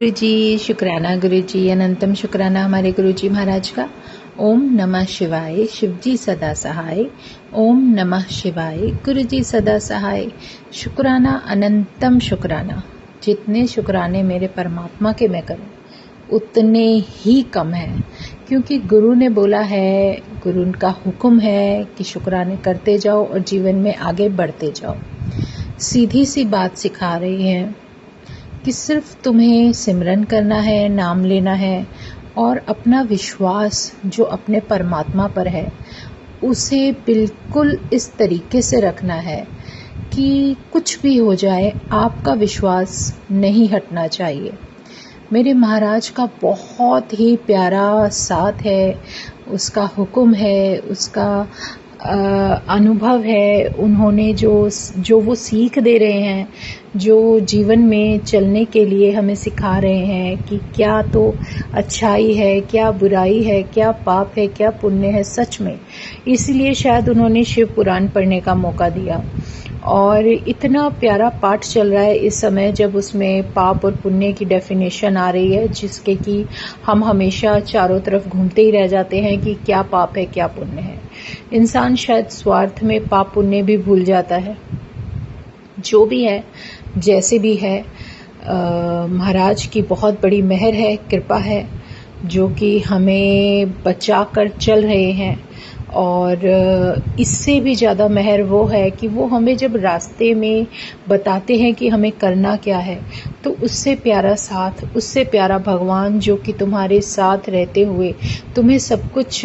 गुरु जी शुक्राना। गुरु जी अनंतम शुक्राना हमारे गुरु जी महाराज का। ओम नमः शिवाय। शिव जी सदा सहाय। ओम नमः शिवाय। गुरु जी सदा सहाय। शुक्राना अनंतम शुक्राना। जितने शुक्राने मेरे परमात्मा के मैं करूं उतने ही कम है, क्योंकि गुरु ने बोला है, गुरु का हुक्म है कि शुक्राने करते जाओ और जीवन में आगे बढ़ते जाओ। सीधी सी बात सिखा रही है कि सिर्फ तुम्हें सिमरन करना है, नाम लेना है और अपना विश्वास जो अपने परमात्मा पर है उसे बिल्कुल इस तरीके से रखना है कि कुछ भी हो जाए आपका विश्वास नहीं हटना चाहिए। मेरे महाराज का बहुत ही प्यारा साथ है, उसका हुक्म है, उसका अनुभव है। उन्होंने जो वो सीख दे रहे हैं, जो जीवन में चलने के लिए हमें सिखा रहे हैं कि क्या तो अच्छाई है, क्या बुराई है, क्या पाप है, क्या पुण्य है। सच में इसलिए शायद उन्होंने शिव पुराण पढ़ने का मौका दिया और इतना प्यारा पाठ चल रहा है इस समय, जब उसमें पाप और पुण्य की डेफिनेशन आ रही है, जिसके कि हम हमेशा चारों तरफ घूमते ही रह जाते हैं कि क्या पाप है, क्या पुण्य है। इंसान शायद स्वार्थ में पाप पुण्य भी भूल जाता है। जो भी है, जैसे भी है, महाराज की बहुत बड़ी मेहर है, कृपा है, जो कि हमें बचा कर चल रहे हैं। और इससे भी ज़्यादा मेहर वो है कि वो हमें जब रास्ते में बताते हैं कि हमें करना क्या है, तो उससे प्यारा साथ, उससे प्यारा भगवान जो कि तुम्हारे साथ रहते हुए तुम्हें सब कुछ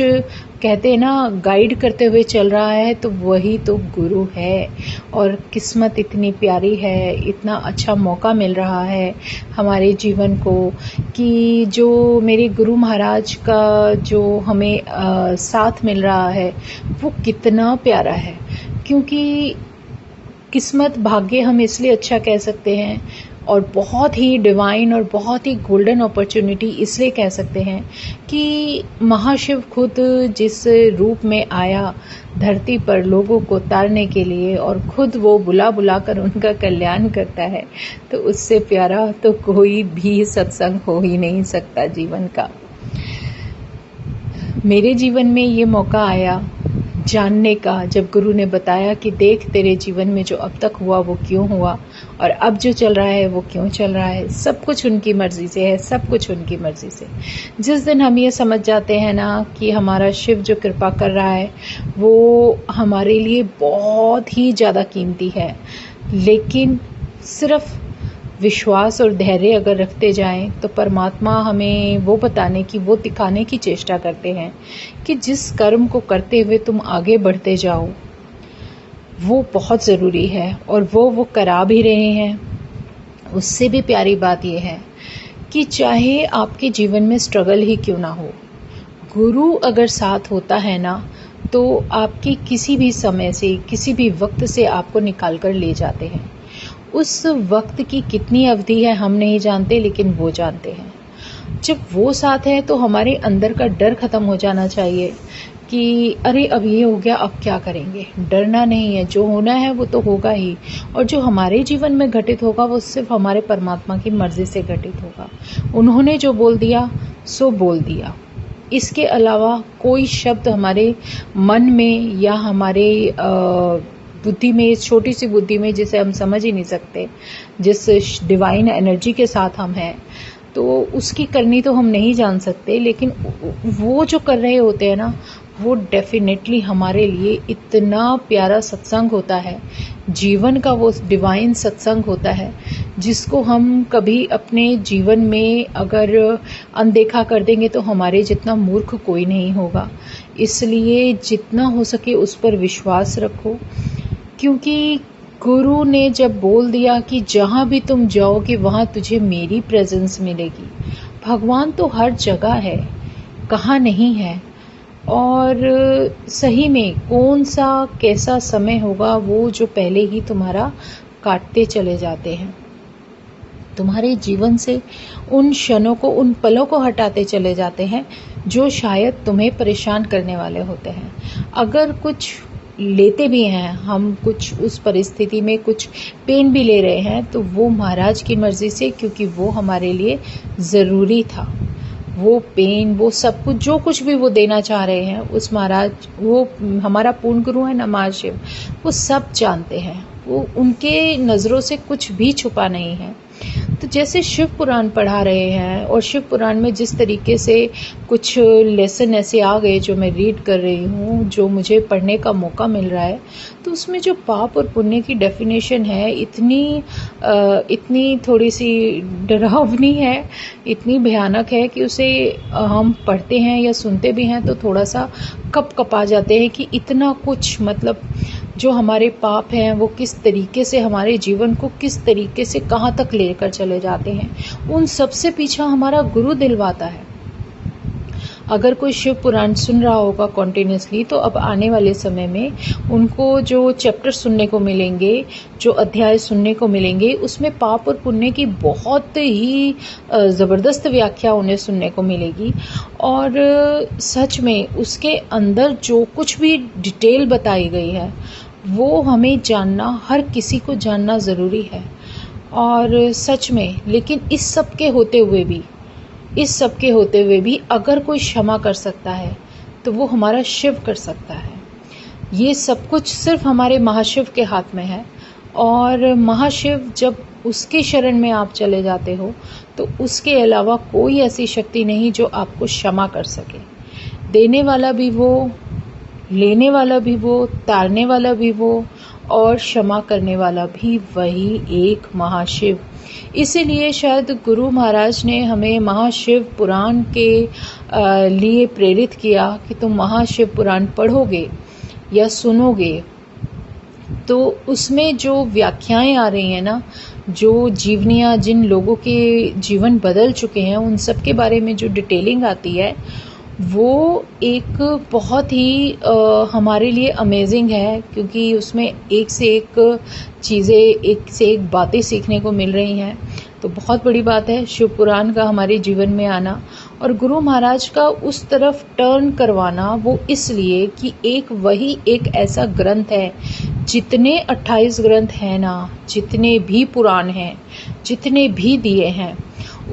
कहते हैं ना, गाइड करते हुए चल रहा है, तो वही तो गुरु है। और किस्मत इतनी प्यारी है, इतना अच्छा मौका मिल रहा है हमारे जीवन को कि जो मेरे गुरु महाराज का जो हमें साथ मिल रहा है वो कितना प्यारा है। क्योंकि किस्मत, भाग्य हम इसलिए अच्छा कह सकते हैं, और बहुत ही डिवाइन और बहुत ही गोल्डन अपॉर्चुनिटी इसलिए कह सकते हैं कि महाशिव खुद जिस रूप में आया धरती पर लोगों को तारने के लिए, और खुद वो बुला बुला कर उनका कल्याण करता है, तो उससे प्यारा तो कोई भी सत्संग हो ही नहीं सकता जीवन का। मेरे जीवन में ये मौका आया जानने का, जब गुरु ने बताया कि देख, तेरे जीवन में जो अब तक हुआ वो क्यों हुआ, और अब जो चल रहा है वो क्यों चल रहा है। सब कुछ उनकी मर्जी से है, सब कुछ उनकी मर्जी से। जिस दिन हम ये समझ जाते हैं ना कि हमारा शिव जो कृपा कर रहा है वो हमारे लिए बहुत ही ज़्यादा कीमती है, लेकिन सिर्फ विश्वास और धैर्य अगर रखते जाएं तो परमात्मा हमें वो बताने की, वो दिखाने की चेष्टा करते हैं कि जिस कर्म को करते हुए तुम आगे बढ़ते जाओ वो बहुत ज़रूरी है, और वो करा भी रहे हैं। उससे भी प्यारी बात यह है कि चाहे आपके जीवन में स्ट्रगल ही क्यों ना हो, गुरु अगर साथ होता है ना, तो आपके किसी भी समय से, किसी भी वक्त से आपको निकाल कर ले जाते हैं। उस वक्त की कितनी अवधि है हम नहीं जानते, लेकिन वो जानते हैं। जब वो साथ है तो हमारे अंदर का डर खत्म हो जाना चाहिए कि अरे अब ये हो गया, अब क्या करेंगे। डरना नहीं है, जो होना है वो तो होगा ही, और जो हमारे जीवन में घटित होगा वो सिर्फ हमारे परमात्मा की मर्जी से घटित होगा। उन्होंने जो बोल दिया सो बोल दिया, इसके अलावा कोई शब्द हमारे मन में या हमारे बुद्धि में, इस छोटी सी बुद्धि में जिसे हम समझ ही नहीं सकते, जिस डिवाइन एनर्जी के साथ हम हैं, तो उसकी करनी तो हम नहीं जान सकते, लेकिन वो जो कर रहे होते हैं ना, वो डेफिनेटली हमारे लिए इतना प्यारा सत्संग होता है, जीवन का वो डिवाइन सत्संग होता है, जिसको हम कभी अपने जीवन में अगर अनदेखा कर देंगे तो हमारे जितना मूर्ख कोई नहीं होगा। इसलिए जितना हो सके उस पर विश्वास रखो, क्योंकि गुरु ने जब बोल दिया कि जहाँ भी तुम जाओगे वहाँ तुझे मेरी प्रेजेंस मिलेगी। भगवान तो हर जगह है, कहाँ नहीं है। और सही में कौन सा कैसा समय होगा वो जो पहले ही तुम्हारा काटते चले जाते हैं, तुम्हारे जीवन से उन क्षणों को, उन पलों को हटाते चले जाते हैं जो शायद तुम्हें परेशान करने वाले होते हैं। अगर कुछ लेते भी हैं, हम कुछ उस परिस्थिति में कुछ पेन भी ले रहे हैं, तो वो महाराज की मर्जी से, क्योंकि वो हमारे लिए ज़रूरी था। वो पेन, वो सब कुछ, जो कुछ भी वो देना चाह रहे हैं, उस महाराज, वो हमारा पूर्ण गुरु है ना महाशिव, वो सब जानते हैं। वो उनके नज़रों से कुछ भी छुपा नहीं है। तो जैसे शिव पुराण पढ़ा रहे हैं, और शिव पुराण में जिस तरीके से कुछ लेसन ऐसे आ गए जो मैं रीड कर रही हूँ, जो मुझे पढ़ने का मौका मिल रहा है, तो उसमें जो पाप और पुण्य की डेफिनेशन है, इतनी थोड़ी सी डरावनी है, इतनी भयानक है कि उसे हम पढ़ते हैं या सुनते भी हैं तो थोड़ा सा कप आ जाते हैं कि इतना कुछ, मतलब जो हमारे पाप हैं वो किस तरीके से हमारे जीवन को किस तरीके से कहाँ तक लेकर चले जाते हैं, उन सबसे पीछा हमारा गुरु दिलवाता है। अगर कोई शिव पुराण सुन रहा होगा कॉन्टिन्यूसली, तो अब आने वाले समय में उनको जो चैप्टर सुनने को मिलेंगे, जो अध्याय सुनने को मिलेंगे, उसमें पाप और पुण्य की बहुत ही ज़बरदस्त व्याख्या उन्हें सुनने को मिलेगी। और सच में उसके अंदर जो कुछ भी डिटेल बताई गई है वो हमें जानना, हर किसी को जानना ज़रूरी है। और सच में, लेकिन इस सब के होते हुए भी अगर कोई क्षमा कर सकता है तो वो हमारा शिव कर सकता है। ये सब कुछ सिर्फ हमारे महाशिव के हाथ में है। और महाशिव, जब उसके शरण में आप चले जाते हो तो उसके अलावा कोई ऐसी शक्ति नहीं जो आपको क्षमा कर सके। देने वाला भी वो, लेने वाला भी वो, तारने वाला भी वो, और क्षमा करने वाला भी वही एक महाशिव। इसीलिए शायद गुरु महाराज ने हमें महाशिव पुराण के लिए प्रेरित किया कि तुम महाशिव पुराण पढ़ोगे या सुनोगे तो उसमें जो व्याख्याएं आ रही हैं ना, जो जीवनियाँ, जिन लोगों के जीवन बदल चुके हैं, उन सब के बारे में जो डिटेलिंग आती है, वो एक बहुत ही हमारे लिए अमेजिंग है, क्योंकि उसमें एक से एक चीज़ें, एक से एक बातें सीखने को मिल रही हैं। तो बहुत बड़ी बात है शिव पुराण का हमारे जीवन में आना, और गुरु महाराज का उस तरफ टर्न करवाना, वो इसलिए कि वही एक ऐसा ग्रंथ है, जितने 28 ग्रंथ हैं ना, जितने भी पुराण हैं, जितने भी दिए हैं,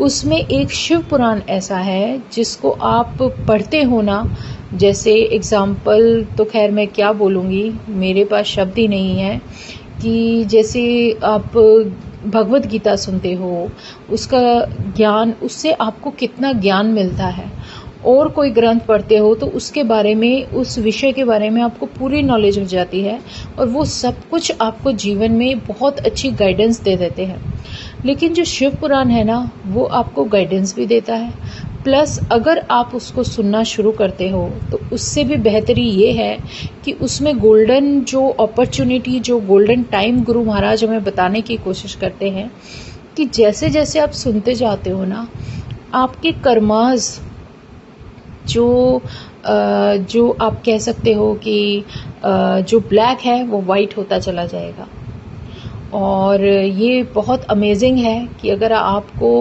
उसमें एक शिव पुराण ऐसा है जिसको आप पढ़ते हो ना, जैसे एग्जाम्पल तो खैर मैं क्या बोलूँगी, मेरे पास शब्द ही नहीं है, कि जैसे आप भगवत गीता सुनते हो, उसका ज्ञान, उससे आपको कितना ज्ञान मिलता है, और कोई ग्रंथ पढ़ते हो तो उसके बारे में, उस विषय के बारे में आपको पूरी नॉलेज हो जाती है, और वो सब कुछ आपको जीवन में बहुत अच्छी गाइडेंस दे देते हैं। लेकिन जो शिव पुराण है ना, वो आपको गाइडेंस भी देता है, प्लस अगर आप उसको सुनना शुरू करते हो तो उससे भी बेहतरी ये है कि उसमें गोल्डन जो अपॉर्चुनिटी, जो गोल्डन टाइम गुरु महाराज हमें बताने की कोशिश करते हैं कि जैसे जैसे आप सुनते जाते हो ना, आपके कर्मास, जो आप कह सकते हो कि जो ब्लैक है वो वाइट होता चला जाएगा। और ये बहुत अमेजिंग है कि अगर आपको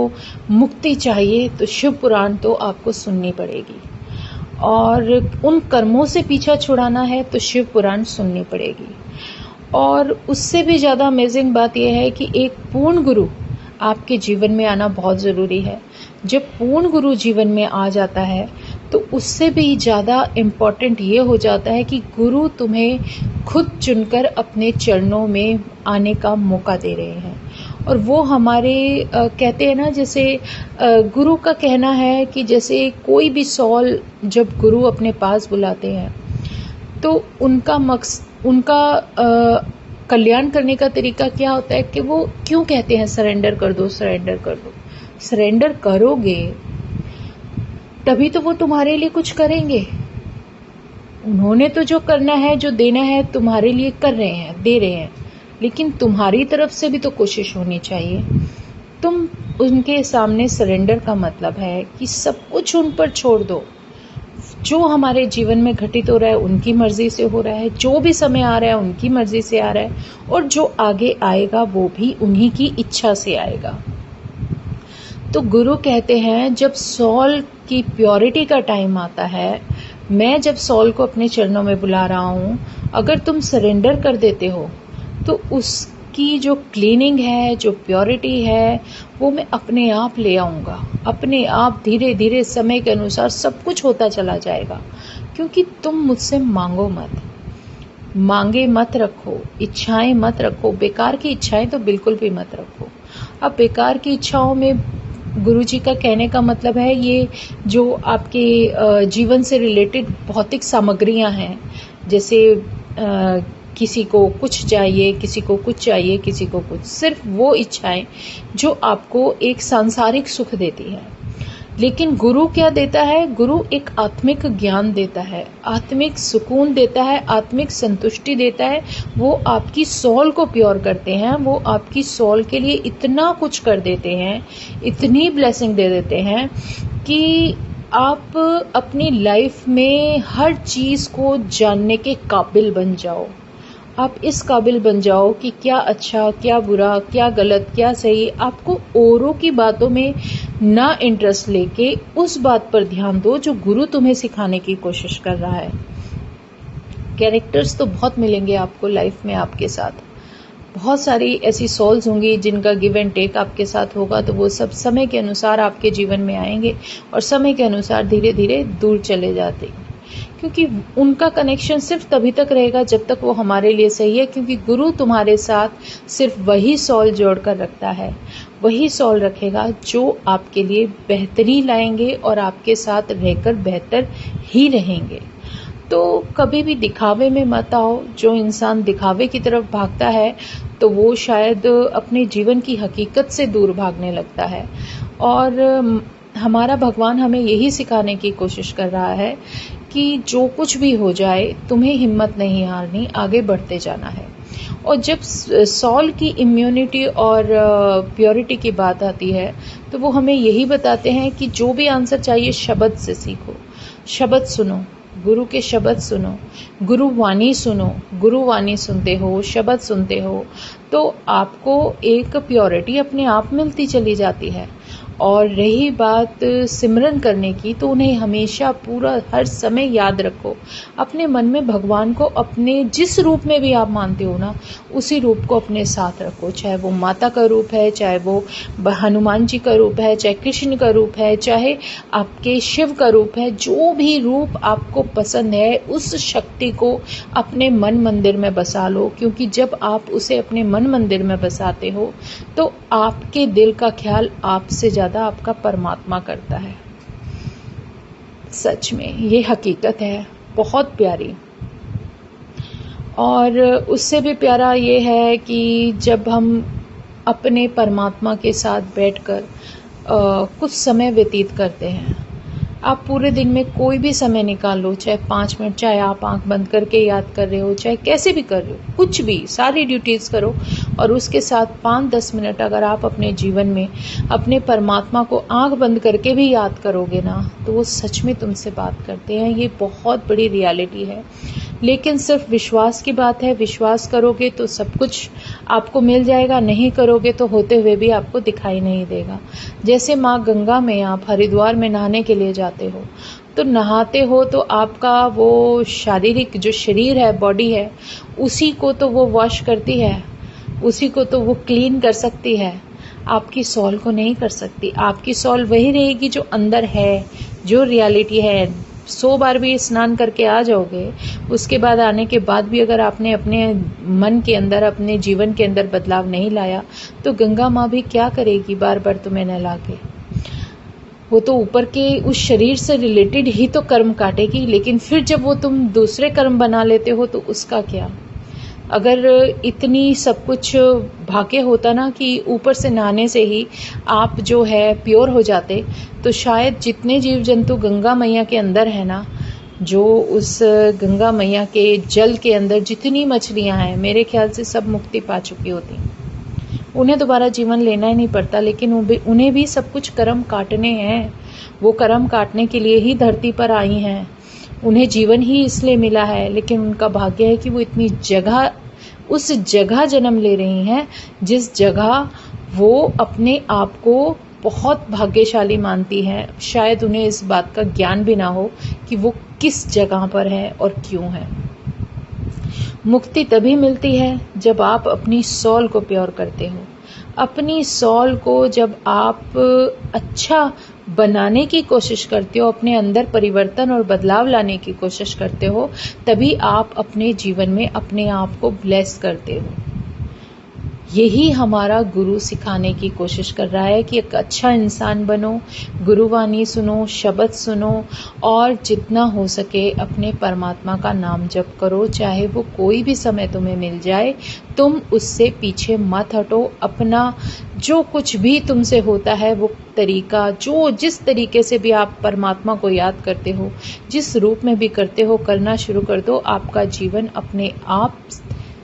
मुक्ति चाहिए तो शिव पुराण तो आपको सुननी पड़ेगी, और उन कर्मों से पीछा छुड़ाना है तो शिव पुराण सुननी पड़ेगी। और उससे भी ज़्यादा अमेजिंग बात यह है कि एक पूर्ण गुरु आपके जीवन में आना बहुत ज़रूरी है। जब पूर्ण गुरु जीवन में आ जाता है तो उससे भी ज़्यादा इम्पॉर्टेंट ये हो जाता है कि गुरु तुम्हें खुद चुनकर अपने चरणों में आने का मौका दे रहे हैं। और वो हमारे कहते हैं ना, जैसे गुरु का कहना है कि जैसे कोई भी सॉल जब गुरु अपने पास बुलाते हैं तो उनका कल्याण करने का तरीका क्या होता है कि वो क्यों कहते हैं सरेंडर कर दो, सरेंडर कर दो। सरेंडर करोगे तभी तो वो तुम्हारे लिए कुछ करेंगे। उन्होंने तो जो करना है, जो देना है, तुम्हारे लिए कर रहे हैं, दे रहे हैं, लेकिन तुम्हारी तरफ से भी तो कोशिश होनी चाहिए। तुम उनके सामने सरेंडर का मतलब है कि सब कुछ उन पर छोड़ दो। जो हमारे जीवन में घटित हो रहा है उनकी मर्जी से हो रहा है, जो भी समय आ रहा है उनकी मर्जी से आ रहा है, और जो आगे आएगा वो भी उन्हीं की इच्छा से आएगा। तो गुरु कहते हैं जब सॉल की प्योरिटी का टाइम आता है, मैं जब सॉल को अपने चरणों में बुला रहा हूँ अगर तुम सरेंडर कर देते हो तो उसकी जो क्लीनिंग है, जो प्योरिटी है, वो मैं अपने आप ले आऊँगा। अपने आप धीरे धीरे समय के अनुसार सब कुछ होता चला जाएगा, क्योंकि तुम मुझसे मांगो मत, मांगे मत रखो, इच्छाएं मत रखो। बेकार की इच्छाएं तो बिल्कुल भी मत रखो। अब बेकार की इच्छाओं में गुरुजी का कहने का मतलब है ये जो आपके जीवन से रिलेटेड भौतिक सामग्रियां हैं, जैसे किसी को कुछ चाहिए, किसी को कुछ चाहिए, किसी को कुछ, सिर्फ वो इच्छाएं जो आपको एक सांसारिक सुख देती है। लेकिन गुरु क्या देता है? गुरु एक आत्मिक ज्ञान देता है, आत्मिक सुकून देता है, आत्मिक संतुष्टि देता है। वो आपकी सोल को प्योर करते हैं, वो आपकी सोल के लिए इतना कुछ कर देते हैं, इतनी ब्लेसिंग दे देते हैं कि आप अपनी लाइफ में हर चीज को जानने के काबिल बन जाओ। आप इस काबिल बन जाओ कि क्या अच्छा, क्या बुरा, क्या गलत, क्या सही। आपको औरों की बातों में ना इंटरेस्ट लेके उस बात पर ध्यान दो जो गुरु तुम्हें सिखाने की कोशिश कर रहा है। कैरेक्टर्स तो बहुत मिलेंगे आपको लाइफ में, आपके साथ बहुत सारी ऐसी सोल्स होंगी जिनका गिव एंड टेक आपके साथ होगा, तो वो सब समय के अनुसार आपके जीवन में आएंगे और समय के अनुसार धीरे धीरे दूर चले जाते हैं, क्योंकि उनका कनेक्शन सिर्फ तभी तक रहेगा जब तक वो हमारे लिए सही है। क्योंकि गुरु तुम्हारे साथ सिर्फ वही सोल जोड़ कर रखता है, वही सोल रखेगा जो आपके लिए बेहतरी लाएंगे और आपके साथ रहकर बेहतर ही रहेंगे। तो कभी भी दिखावे में मत आओ। जो इंसान दिखावे की तरफ भागता है तो वो शायद अपने जीवन की हकीकत से दूर भागने लगता है। और हमारा भगवान हमें यही सिखाने की कोशिश कर रहा है कि जो कुछ भी हो जाए तुम्हें हिम्मत नहीं हारनी, आगे बढ़ते जाना है। और जब सॉल की इम्यूनिटी और प्योरिटी की बात आती है तो वो हमें यही बताते हैं कि जो भी आंसर चाहिए शब्द से सीखो, शब्द सुनो, गुरु के शब्द सुनो, गुरु वाणी सुनो। गुरु वाणी सुनते हो, शब्द सुनते हो तो आपको एक प्योरिटी अपने आप मिलती चली जाती है। और रही बात सिमरन करने की, तो उन्हें हमेशा पूरा हर समय याद रखो। अपने मन में भगवान को अपने जिस रूप में भी आप मानते हो ना, उसी रूप को अपने साथ रखो। चाहे वो माता का रूप है, चाहे वो हनुमान जी का रूप है, चाहे कृष्ण का रूप है, चाहे आपके शिव का रूप है, जो भी रूप आपको पसंद है उस शक्ति को अपने मन मंदिर में बसा लो। क्योंकि जब आप उसे अपने मन मंदिर में बसाते हो तो आपके दिल का ख्याल आपसे ज्यादा आपका परमात्मा करता है। सच में ये हकीकत है, बहुत प्यारी। और उससे भी प्यारा ये है कि जब हम अपने परमात्मा के साथ बैठकर कुछ समय व्यतीत करते हैं, आप पूरे दिन में कोई भी समय निकाल लो, चाहे 5 मिनट, चाहे आप आंख बंद करके याद कर रहे हो, चाहे कैसे भी कर रहे हो, कुछ भी, सारी ड्यूटीज करो और उसके साथ 5-10 मिनट अगर आप अपने जीवन में अपने परमात्मा को आंख बंद करके भी याद करोगे ना, तो वो सच में तुमसे बात करते हैं। ये बहुत बड़ी रियलिटी है। लेकिन सिर्फ विश्वास की बात है, विश्वास करोगे तो सब कुछ आपको मिल जाएगा, नहीं करोगे तो होते हुए भी आपको दिखाई नहीं देगा। जैसे माँ गंगा में आप हरिद्वार में नहाने के लिए जाते हो, तो नहाते हो तो आपका वो शारीरिक जो शरीर है, बॉडी है, उसी को तो वो वॉश करती है, उसी को तो वो क्लीन कर सकती है, आपकी सोल को नहीं कर सकती। आपकी सोल वही रहेगी जो अंदर है, जो रियलिटी है। 100 बार भी स्नान करके आ जाओगे, उसके बाद आने के बाद भी अगर आपने अपने मन के अंदर, अपने जीवन के अंदर बदलाव नहीं लाया, तो गंगा माँ भी क्या करेगी बार बार तुम्हें नहला के? वो तो ऊपर के उस शरीर से रिलेटेड ही तो कर्म काटेगी। लेकिन फिर जब वो तुम दूसरे कर्म बना लेते हो तो उसका क्या? अगर इतनी सब कुछ भाग्य होता ना कि ऊपर से नहाने से ही आप जो है प्योर हो जाते, तो शायद जितने जीव जंतु गंगा मैया के अंदर है ना, जो उस गंगा मैया के जल के अंदर जितनी मछलियां हैं, मेरे ख्याल से सब मुक्ति पा चुकी होती। उन्हें दोबारा जीवन लेना ही नहीं पड़ता। लेकिन उन्हें भी सब कुछ कर्म काटने हैं। वो कर्म काटने के लिए ही धरती पर आई हैं। उन्हें जीवन ही इसलिए मिला है। लेकिन उनका भाग्य है कि वो इतनी जगह, उस जगह जन्म ले रही हैं जिस जगह वो अपने आप को बहुत भाग्यशाली मानती हैं। शायद उन्हें इस बात का ज्ञान भी ना हो कि वो किस जगह पर है और क्यों है। मुक्ति तभी मिलती है जब आप अपनी सोल को प्योर करते हो। अपनी सोल को जब आप अच्छा बनाने की कोशिश करते हो, अपने अंदर परिवर्तन और बदलाव लाने की कोशिश करते हो, तभी आप अपने जीवन में अपने आप को ब्लेस करते हो। यही हमारा गुरु सिखाने की कोशिश कर रहा है कि एक अच्छा इंसान बनो, गुरुवाणी सुनो, शब्द सुनो और जितना हो सके अपने परमात्मा का नाम जप करो। चाहे वो कोई भी समय तुम्हें मिल जाए, तुम उससे पीछे मत हटो। अपना जो कुछ भी तुमसे होता है वो तरीका, जो जिस तरीके से भी आप परमात्मा को याद करते हो, जिस रूप में भी करते हो, करना शुरू कर दो। आपका जीवन अपने आप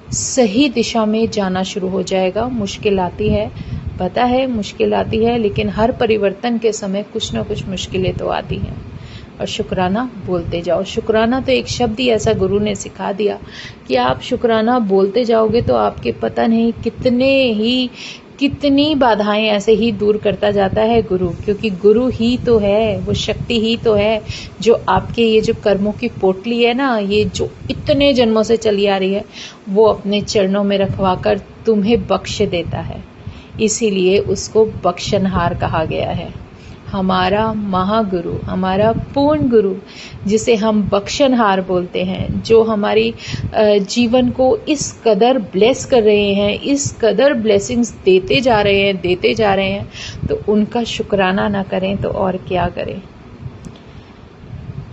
सही दिशा में जाना शुरू हो जाएगा। मुश्किल आती है, पता है मुश्किल आती है, लेकिन हर परिवर्तन के समय कुछ ना कुछ मुश्किलें तो आती हैं। और शुक्राना बोलते जाओ। शुक्राना तो एक शब्द ही ऐसा गुरु ने सिखा दिया कि आप शुक्राना बोलते जाओगे तो आपके पता नहीं कितनी बाधाएं ऐसे ही दूर करता जाता है गुरु। क्योंकि गुरु ही तो है, वो शक्ति ही तो है जो आपके ये जो कर्मों की पोटली है ना, ये जो इतने जन्मों से चली आ रही है, वो अपने चरणों में रखवाकर तुम्हें बख्श देता है। इसीलिए उसको बख्शनहार कहा गया है। हमारा महागुरु, हमारा पूर्ण गुरु, जिसे हम बख्शनहार बोलते हैं, जो हमारी जीवन को इस कदर ब्लेस कर रहे हैं, इस कदर ब्लेसिंग्स देते जा रहे हैं, तो उनका शुक्राना ना करें तो और क्या करें।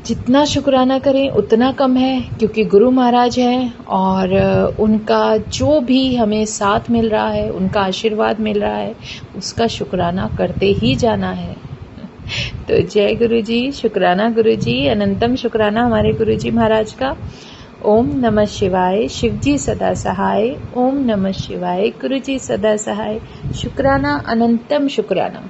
जितना शुक्राना करें उतना कम है, क्योंकि गुरु महाराज हैं और उनका जो भी हमें साथ मिल रहा है, उनका आशीर्वाद मिल रहा है, उसका शुक्राना करते ही जाना है। तो जय गुरु जी, शुक्राना गुरु जी, अनंतम शुक्राना हमारे गुरु जी महाराज का। ओम नमः शिवाय, शिव जी सदा सहाय। ओम नमः शिवाय, गुरु जी सदा सहाय। शुक्राना, अनंतम शुक्राना।